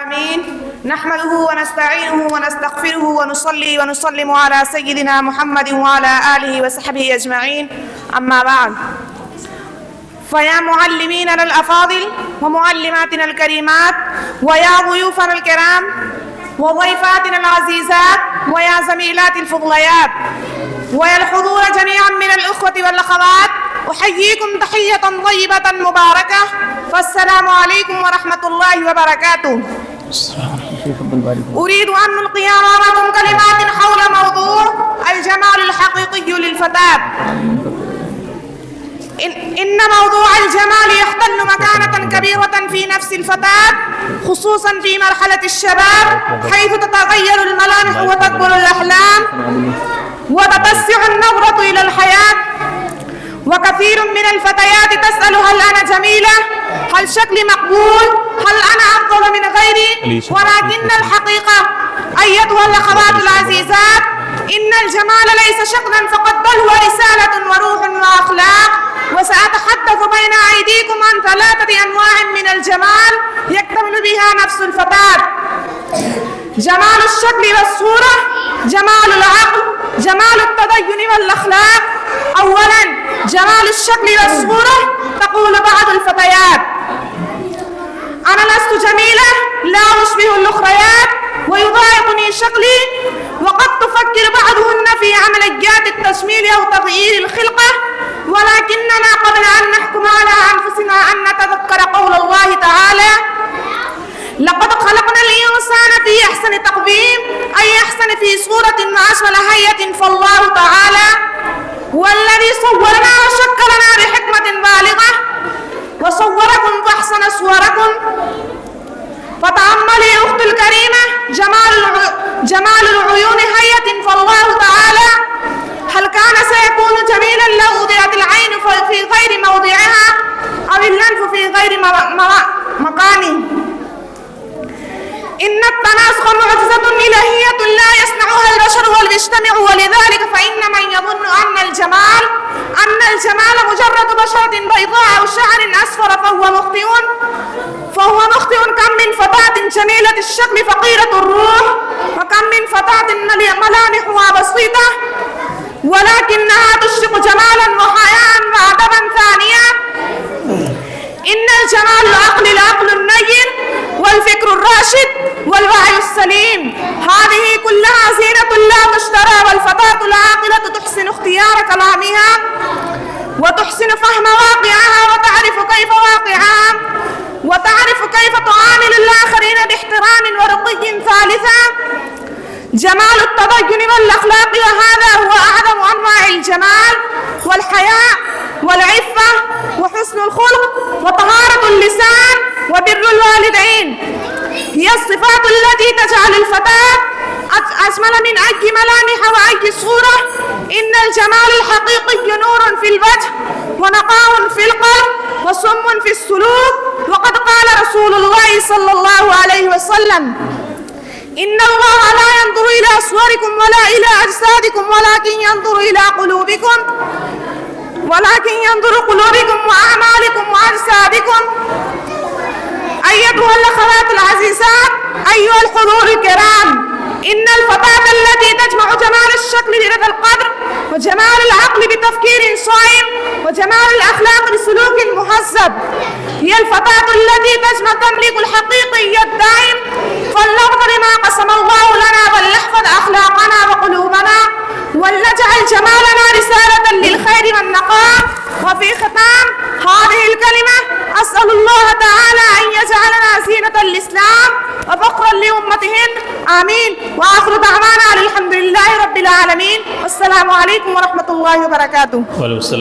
آمين. نحمده ونستعينه ونستغفره ونصلي ونسلم على سيدنا محمد وعلى آله وصحبه أجمعين. أما بعد، فيا معلميننا الأفاضل ومعلماتنا الكريمات، ويا ضيوفنا الكرام وضيفاتنا العزيزات، ويا زميلات الفضليات، ويا الحضور جميعا من الأخوة والأخوات، أحييكم تحية طيبة مباركة، فالسلام عليكم ورحمة الله وبركاته. أريد أن ألقي أمامكم كلمات حول موضوع الجمال الحقيقي للفتاة. إن موضوع الجمال يحتل مكانة كبيرة في نفس الفتاة، خصوصا في مرحلة الشباب، حيث تتغير الملامح وتكبر الأحلام وتتسع النظرة إلى الحياة. وكثير من الفتيات تسأل: هل أنا جميلة؟ هل شكلي مقبول؟ هل أنا أفضل من غيري؟ ولكن الحقيقة أيتها الأخوات العزيزات، إن الجمال ليس شكلا فقط، بل هو رسالة وروح وأخلاق. وسأتحدث بين أيديكم عن 3 أنواع من الجمال يكتمل بها نفس الفتاة: جمال الشكل والصورة، جمال العقل، جمال التدين والأخلاق. أولا، جمال الشكل والصورة. تقول بعض الفتيات: أنا لست جميلة، لا أشبه الأخريات، ويضايقني شكلي. وقد تفكر بعضهن في عمليات التجميل أو تغيير الخلقة، ولكننا قبل أن نحكم على أنفسنا أن نتذكر قول الله تعالى: لقد خلقنا الإنسان في أحسن تقويم، أي أحسن في صورة وأشمل هيئة. فالله تعالى هو الذي صورنا وشكلنا بحكمة بالغة، وصوركم فأحسن صوركم. فتأملي أختي الكريمة جمال العيون هيئة. فالله تعالى: هل كان سيكون جميلا لو وضعت العين في غير موضعها أو الأنف في غير مكانه؟ إن التناسخ معجزة إلهية لا يصنعها البشر والمجتمع، ولذلك فإن من يظن أن الجمال مجرد بشرة بيضاء أو شعر أصفر فهو مخطئ. كم من فتاة جميلة الشكل فقيرة الروح، وكم من فتاة ملامحها بسيطة ولكنها تشرق جمالا وحياء وأدبا ثانيا. إن الجمال العقل النير، والفكر الراشد، والوعي السليم. هذه كلها زينة لا تشترى، والفتاة العاقلة تحسن اختيار كلامها وتحسن فهم واقعها، وتعرف كيف تعامل الآخرين باحترام ورقي. ثالثا، جمال التدين والأخلاق، وهذا هو أعظم أنواع الجمال: والحياء، والعفة، وحسن الخلق، وطهارة اللسان، وبر الوالدين. هي الصفات التي تجعل الفتاة أجمل من أي ملامح وأي صورة. إن الجمال الحقيقي نور في الوجه، ونقاء في القلب، وسم في السلوك. وقد قال رسول الله صلى الله عليه وسلم: إن الله لا ينظر إلى صوركم ولا إلى أجسادكم، ولكن ينظر قلوبكم وأعمالكم وأجسادكم. أيتها الأخوات العزيزات، أيها الحضور الكرام، إن الفتاة التي تجمع جمال الشكل برضا القدر، وجمال العقل بتفكير صائم، وجمال الأخلاق بسلوك مهذب، هي الفتاة التي تملك الحقيقي الدائم. فلنقدر ما قسم الله لنا، ولنحفظ أخلاقنا وقلوبنا، ولنجعل جمالنا رسالة للخير والنقاء. وفي ختام هذه الكلمة، أسأل الله تعالى أن يجعلنا زينة الإسلام وفخرا لأمتهن. آمين. وآخر دعوانا الحمد لله رب العالمين، والسلام عليكم ورحمة الله وبركاته.